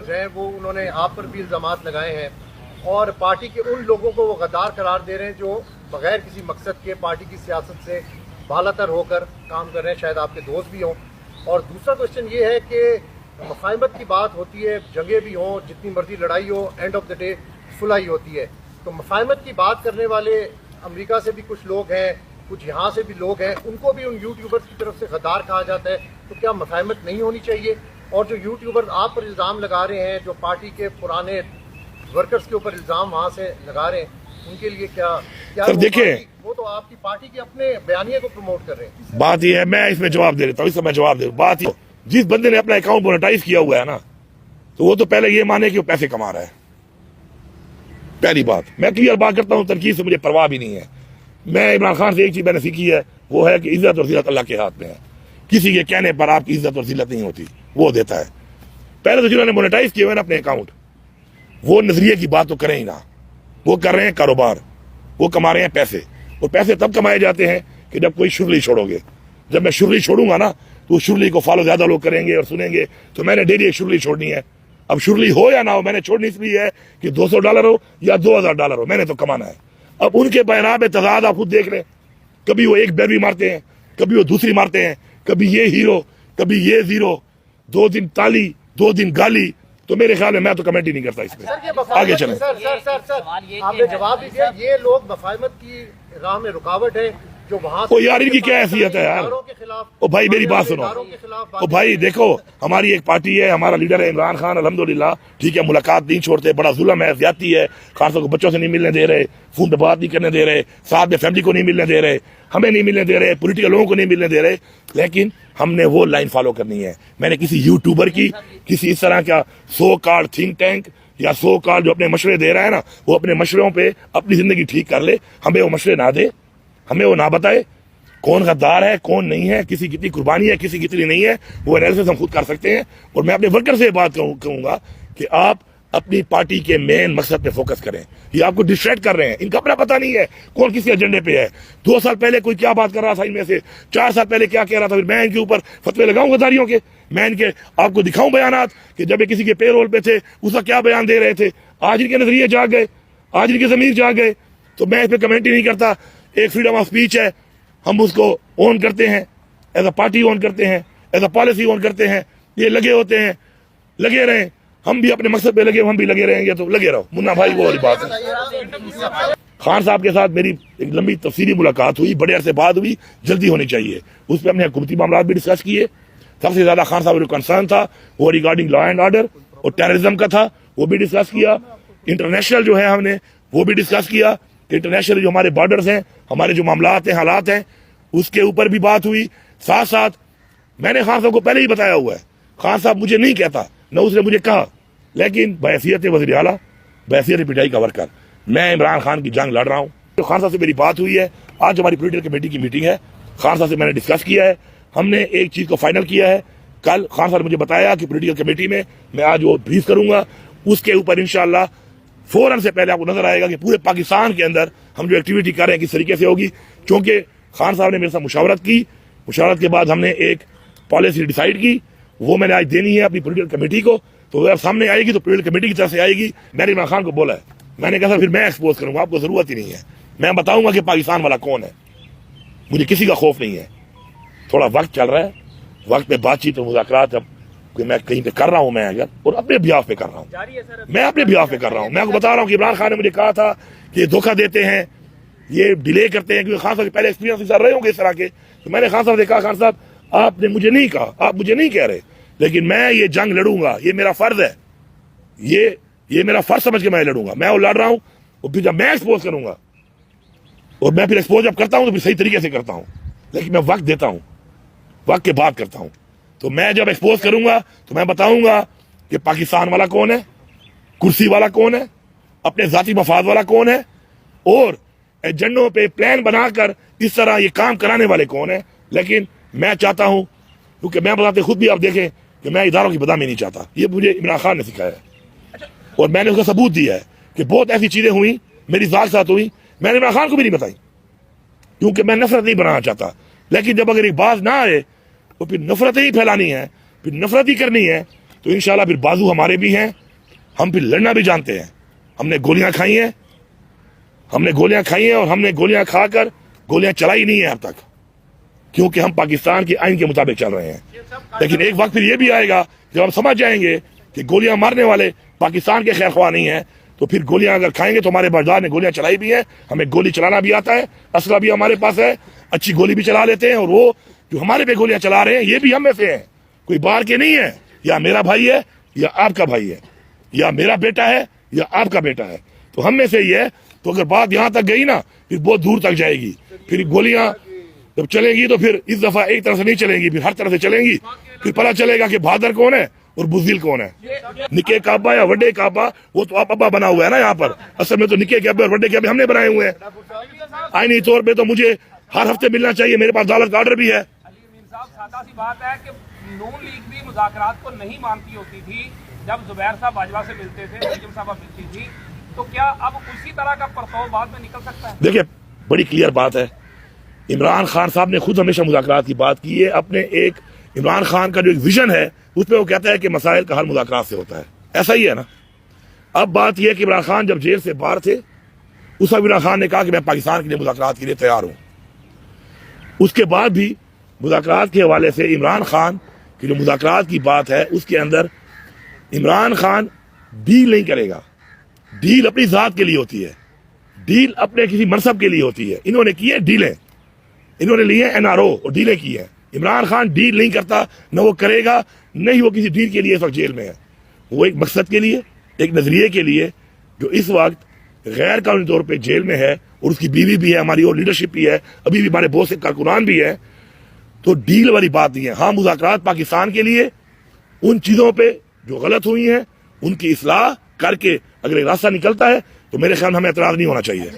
YouTubers ہیں وہ انہوں نے آپ پر بھی الزامات لگائے ہیں اور پارٹی کے ان لوگوں کو وہ غدار قرار دے رہے ہیں جو بغیر کسی مقصد کے پارٹی کی سیاست سے بالا تر ہو کر کام کر رہے ہیں، شاید آپ کے دوست بھی ہوں. اور دوسرا کوشچن یہ ہے کہ مفاہمت کی بات ہوتی ہے، جنگیں بھی ہوں، جتنی مرضی لڑائی ہو، اینڈ آف دا ڈے صلح ہی ہوتی ہے. تو مفاہمت کی بات کرنے والے امریکہ سے بھی کچھ لوگ ہیں، کچھ یہاں سے بھی لوگ ہیں، ان کو بھی ان یوٹیوبرز کی طرف سے غدار کہا جاتا ہے. تو کیا مفاہمت نہیں ہونی چاہیے؟ اور جو یوٹیوبرز آپ پر الزام لگا رہے ہیں، جو پارٹی کے پرانے ورکرز کے اوپر الزام وہاں سے لگا رہے ہیں، ان کے لیے کیا دیکھیں، وہ تو آپ کی پارٹی کے اپنے بیانیے کو پروموٹ کر رہے ہیں. بات یہ ہے، میں اس میں جواب دے دیتا ہوں، اس میں جواب دے. بات یہ، جس بندے نے اپنا اکاؤنٹ مونیٹائز کیا ہوا ہے نا، تو وہ تو پہلے یہ مانے کہ وہ پیسے کما رہا ہے. پہلی بات میں کلیئر بات کرتا ہوں، تنقید سے مجھے پرواہ بھی نہیں ہے. میں عمران خان سے ایک چیز میں نے سیکھی ہے، وہ ہے کہ عزت اور ذلت اللہ کے ہاتھ میں ہے. کسی کے کہنے پر آپ کی عزت اور ذلت نہیں ہوتی، وہ دیتا ہے. پہلے تو جنہوں نے مونیٹائز کیے ہوئے نا اپنے اکاؤنٹ، وہ نظریے کی بات تو کریں ہی نہ. وہ کر رہے ہیں کاروبار، وہ کما رہے ہیں پیسے. اور پیسے تب کمائے جاتے ہیں کہ جب کوئی شرلی چھوڑو گے. جب میں شرلی چھوڑوں گا نا تو شرلی کو فالو زیادہ لوگ کریں گے اور سنیں گے. تو میں نے ڈیلی ایک شرلی چھوڑنی ہے. اب شرلی ہو یا نہ ہو، میں نے چھوڑنی اس لیے ہے کہ $200 ہو یا $2000 ہو، میں نے تو کمانا ہے. اب ان کے بیانات تضاد آپ خود دیکھ لیں. کبھی وہ ایک بیروی مارتے ہیں، کبھی وہ دوسری مارتے ہیں، کبھی یہ ہیرو، کبھی یہ زیرو. 2 دن تالی، 2 دن گالی. تو میرے خیال میں تو کمنٹ ہی نہیں کرتا اس پہ. آگے چلیں. سر آپ نے جواب بھی دیا، یہ لوگ مفاہمت کی راہ میں رکاوٹ ہے جو وہاں او یار ان کی کیا حیثیت ہے یار. او بھائی میری بات سنو. او بھائی دیکھو، ہماری ایک پارٹی ہے، ہمارا لیڈر ہے عمران خان، الحمدللہ ٹھیک ہے، ملاقات نہیں چھوڑتے. بڑا ظلم ہے، زیادتی ہے. خان صاحب کو بچوں سے نہیں ملنے دے رہے، فون پہ بات نہیں کرنے دے رہے، ساتھ میں فیملی کو نہیں ملنے دے رہے، ہمیں نہیں ملنے دے رہے، پولیٹیکل لوگوں کو نہیں ملنے دے رہے. لیکن ہم نے وہ لائن فالو کرنی ہے. میں نے کسی یوٹیوبر کی، کسی اس طرح کا سو کارڈ تھنک ٹینک یا سو کارڈ جو اپنے مشورے دے رہا ہے نا، وہ اپنے مشوروں پہ اپنی زندگی ٹھیک کر لے. ہمیں وہ مشورے نہ دے، ہمیں وہ نہ بتائے کون غدار ہے کون نہیں ہے، کسی کتنی قربانی ہے کسی کتنی نہیں ہے. وہ انالیسس ہم خود کر سکتے ہیں. اور میں اپنے ورکر سے بات کہوں گا کہ آپ اپنی پارٹی کے مین مقصد پہ فوکس کریں. یہ آپ کو ڈسٹریکٹ کر رہے ہیں. ان کا اپنا پتہ نہیں ہے کون کسی ایجنڈے پہ ہے. 2 سال پہلے کوئی کیا بات کر رہا تھا ان میں سے، 4 سال پہلے کیا کہہ رہا تھا. پھر میں ان کے اوپر فتوے لگاؤں غداریوں کے. میں ان کے آپ کو دکھاؤں بیانات کہ جب یہ کسی کے پے رول پہ تھے اس کا کیا بیان دے رہے تھے. آج ان کے نظریے جاگ گئے، آج ان کے ضمیر جاگ گئے. تو میں اس پہ کمنٹ ہی نہیں کرتا. ایک فریڈم آف اسپیچ ہے، ہم اس کو اون کرتے ہیں، ایز اے پارٹی اون کرتے ہیں، ایز اے پالیسی اون کرتے ہیں. یہ لگے ہوتے ہیں، لگے رہیں. ہم بھی اپنے مقصد پہ لگے، ہم بھی لگے رہیں گے تو لگے رہو. منا بھائی وہ والی بات ہے. خان صاحب کے ساتھ میری ایک لمبی تفصیلی ملاقات ہوئی، بڑے عرصے بعد ہوئی، جلدی ہونی چاہیے. اس پہ ہم نے حکومتی معاملات بھی ڈسکس کیے. سب سے زیادہ خان صاحب جو کنسرن تھا وہ ریگارڈنگ لا اینڈ آرڈر اور ٹیررزم کا تھا، وہ بھی ڈسکس کیا. انٹرنیشنل جو ہے ہم نے وہ بھی ڈسکس کیا کہ انٹرنیشنل جو ہمارے بارڈرز ہیں، ہمارے جو معاملات ہیں، حالات ہیں، اس کے اوپر بھی بات ہوئی. ساتھ ساتھ میں نے خان صاحب کو پہلے ہی بتایا ہوا ہے، خان صاحب مجھے نہیں کہتا، نہ اس نے مجھے کہا، لیکن بحیثیت وزیر اعلیٰ، بحیثیت پٹائی کا ورکر، میں عمران خان کی جنگ لڑ رہا ہوں. خان صاحب سے میری بات ہوئی ہے. آج ہماری پولیٹیکل کمیٹی کی میٹنگ ہے. خان صاحب سے میں نے ڈسکس کیا ہے. ہم نے ایک چیز کو فائنل کیا ہے. کل خان صاحب نے مجھے بتایا کہ پولیٹیکل کمیٹی میں میں آج وہ بریف کروں گا. اس کے اوپر انشاءاللہ فوراً سے پہلے آپ کو نظر آئے گا کہ پورے پاکستان کے اندر ہم جو ایکٹیویٹی کر رہے ہیں کس طریقے سے ہوگی. چونکہ خان صاحب نے میرے ساتھ مشاورت کی، مشاورت کے بعد ہم نے ایک پالیسی ڈیسائیڈ کی. وہ میں نے آج دینی ہے اپنی پولیٹیکل کمیٹی کو. تو وہ سامنے آئے گی تو پولیٹیکل کمیٹی کی طرف سے آئے گی. میں نے عمران خان کو بولا ہے، میں نے کہا سر پھر میں ایکسپوز کروں گا، آپ کو ضرورت ہی نہیں ہے. میں بتاؤں گا کہ پاکستان والا کون ہے. مجھے کسی کا خوف نہیں ہے. تھوڑا وقت چل رہا ہے، وقت پہ بات چیت اور مذاکرات اب کہ میں کہیں پہ کر رہا ہوں، میں اگر اور اپنے بیاف پہ کر رہا ہوں، میں اپنے بیاف پہ کر رہا ہوں. میں آپ کو بتا رہا ہوں کہ عمران خان نے مجھے کہا تھا کہ یہ دھوکہ دیتے ہیں، یہ ڈیلے کرتے ہیں، کیونکہ خان صاحب کے پہلے ایکسپیرینس رہے ہوں گے اس طرح کے. تو میں نے خان صاحب سے کہا خان صاحب آپ نے مجھے نہیں کہا، آپ مجھے نہیں کہہ رہے، لیکن میں یہ جنگ لڑوں گا، یہ میرا فرض ہے، یہ میرا فرض سمجھ کے میں لڑوں گا. میں وہ لڑ رہا ہوں. اور پھر جب میں ایکسپوز کروں گا، اور میں پھر ایکسپوز جب کرتا ہوں تو پھر صحیح طریقے سے کرتا ہوں، لیکن میں وقت دیتا ہوں، وقت کے بعد کرتا ہوں. تو میں جب ایکسپوز کروں گا تو میں بتاؤں گا کہ پاکستان والا کون ہے، کرسی والا کون ہے، اپنے ذاتی مفاد والا کون ہے، اور ایجنڈوں پہ پلان بنا کر اس طرح یہ کام کرانے والے کون ہیں. لیکن میں چاہتا ہوں، کیونکہ میں بتاتے خود بھی آپ دیکھیں کہ میں اداروں کی بدنامی نہیں چاہتا. یہ مجھے عمران خان نے سکھایا ہے اور میں نے اس کا ثبوت دیا ہے کہ بہت ایسی چیزیں ہوئی میری ذات ساتھ ہوئی، میں نے عمران خان کو بھی نہیں بتائی کیونکہ میں نفرت نہیں بنانا چاہتا. لیکن جب اگر ایک باز نہ آئے تو پھر نفرت ہی پھیلانی ہے، پھر نفرت ہی کرنی ہے. تو انشاءاللہ پھر بازو ہمارے بھی ہیں, ہم پھر لڑنا بھی جانتے ہیں. ہم نے گولیاں کھائی ہیں, اور ہم نے گولیاں کھا کر گولیاں چلائی نہیں ہیں اب تک, کیونکہ ہم پاکستان کے آئین کے مطابق چل رہے ہیں. لیکن ایک وقت پھر یہ بھی آئے گا جب ہم سمجھ جائیں گے کہ گولیاں مارنے والے پاکستان کے خیر خواہ نہیں ہیں, تو پھر گولیاں اگر کھائیں گے تو ہمارے بردار نے گولیاں چلائی بھی ہیں, ہمیں گولی چلانا بھی آتا ہے, اسلحہ بھی ہمارے پاس ہے, اچھی گولی بھی چلا لیتے ہیں, اور وہ جو ہمارے پہ گولیاں چلا رہے ہیں یہ بھی ہم میں سے ہیں, کوئی باہر کے نہیں ہے. یا میرا بھائی ہے یا آپ کا بھائی ہے, یا میرا بیٹا ہے یا آپ کا بیٹا ہے, تو ہم میں سے ہی ہے. تو اگر بات یہاں تک گئی نا پھر بہت دور تک جائے گی. پھر گولیاں جب چلیں گی تو پھر اس دفعہ ایک طرف سے نہیں چلیں گی, پھر ہر طرف سے چلیں گی. پھر پتہ چلے گا کہ بہادر کون ہے اور بزدل کون ہے. نکے کعبہ یا وڈے کعبہ وہ تو آپ ابا بنا ہوا ہے نا یہاں پر, اصل میں تو نکے کعبے اور وڈے کعبے ہم نے بنائے ہوئے ہیں. آئینی طور پہ تو مجھے ہر ہفتے ملنا چاہیے, میرے پاس عدالت کا آرڈر بھی ہے. سادہ سی بات ہے کہ نون لیگ بھی مذاکرات کو نہیں مانتی ہوتی تھی جب زبیر صاحب باجوہ سے ملتے تھے, نجم صاحب ملتی تھی, تو کیا اب اسی طرح کا پرتو بعد میں نکل سکتا ہے؟ دیکھیں بڑی کلیئر بات ہے, عمران خان صاحب نے خود ہمیشہ مذاکرات کی بات کی ہے. اپنے ایک عمران خان کا جو ایک ویژن ہے اس پہ وہ کہتا ہے کہ مسائل کا حل مذاکرات سے ہوتا ہے, ایسا ہی ہے نا. اب بات یہ ہے کہ عمران خان جب جیل سے باہر تھے اس وقت عمران خان نے کہا کہ میں پاکستان کے لیے مذاکرات کے لیے تیار ہوں. اس کے بعد بھی مذاکرات کے حوالے سے عمران خان کی جو مذاکرات کی بات ہے اس کے اندر عمران خان ڈیل نہیں کرے گا. ڈیل اپنی ذات کے لیے ہوتی ہے, ڈیل اپنے کسی منصب کے لیے ہوتی ہے. انہوں نے کی ہے ڈیلیں, انہوں نے لیے NRO اور ڈیلیں کی ہیں. عمران خان ڈیل نہیں کرتا, نہ وہ کرے گا, نہیں وہ کسی ڈیل کے لیے اس وقت جیل میں ہے. وہ ایک مقصد کے لیے, ایک نظریے کے لیے جو اس وقت غیر قانونی طور پہ جیل میں ہے, اور اس کی بیوی بھی ہے, ہماری اور لیڈرشپ بھی ہے, ابھی بھی ہمارے بہت سے کارکنان بھی ہیں. تو ڈیل والی بات نہیں ہے. ہاں مذاکرات پاکستان کے لیے ان چیزوں پہ جو غلط ہوئی ہیں ان کی اصلاح کر کے اگر ایک راستہ نکلتا ہے تو میرے خیال میں ہمیں اعتراض نہیں ہونا چاہیے.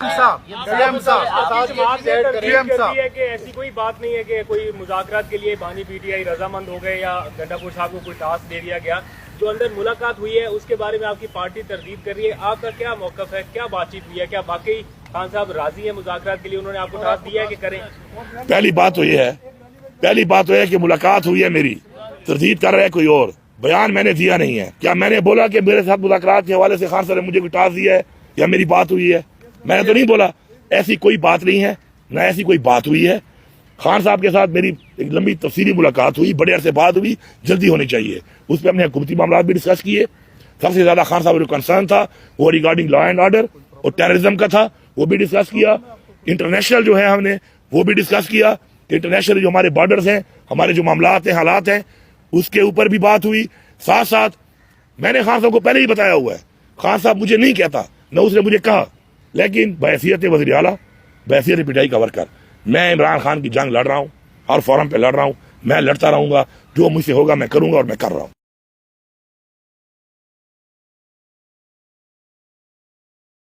ایسی کوئی بات نہیں ہے کہ کوئی مذاکرات کے لیے بانی PTI رضامند ہو گئے یا گنڈا پور صاحب کو کوئی ٹاسک دے دیا گیا. جو اندر ملاقات ہوئی ہے اس کے بارے میں آپ کی پارٹی تردید کر رہی ہے, آپ کا کیا موقف ہے, کیا بات چیت ہوئی ہے, کیا واقعی خان صاحب راضی ہیں مذاکرات کے لیے, انہوں نے آپ کو ٹاسک دیا ہے کہ کریں؟ پہلی بات تو یہ ہے کہ ملاقات ہوئی ہے میری, تردید کر رہا ہے کوئی اور. بیان میں نے دیا نہیں ہے. کیا میں نے بولا کہ میرے ساتھ مذاکرات کے حوالے سے خان صاحب نے مجھے کوئی ٹاسک دیا ہے یا میری بات ہوئی ہے؟ میں نے تو نہیں بولا. ایسی کوئی بات نہیں ہے, نہ ایسی کوئی بات ہوئی ہے. خان صاحب کے ساتھ میری ایک لمبی تفصیلی ملاقات ہوئی, بڑے عرصے بعد ہوئی, جلدی ہونی چاہیے. اس پہ ہم نے حکومتی معاملات بھی ڈسکس کیے. سب سے زیادہ خان صاحب جو کنسرن تھا وہ ریگارڈنگ لا اینڈ آرڈر اور ٹیررزم کا تھا, وہ بھی ڈسکس کیا. انٹرنیشنل جو ہے ہم نے وہ بھی ڈسکس کیا کہ انٹرنیشنل جو ہمارے بارڈرز ہیں, ہمارے جو معاملات ہیں, حالات ہیں, اس کے اوپر بھی بات ہوئی. ساتھ ساتھ میں نے خان صاحب کو پہلے ہی بتایا ہوا ہے, خان صاحب مجھے نہیں کہتا, نہ اس نے مجھے کہا, لیکن بحیثیت وزیر اعلیٰ, بحیثیت PTI کا ورکر, میں عمران خان کی جنگ لڑ رہا ہوں, ہر فورم پہ لڑ رہا ہوں. میں لڑتا رہوں گا, جو مجھ سے ہوگا میں کروں گا اور میں کر رہا ہوں.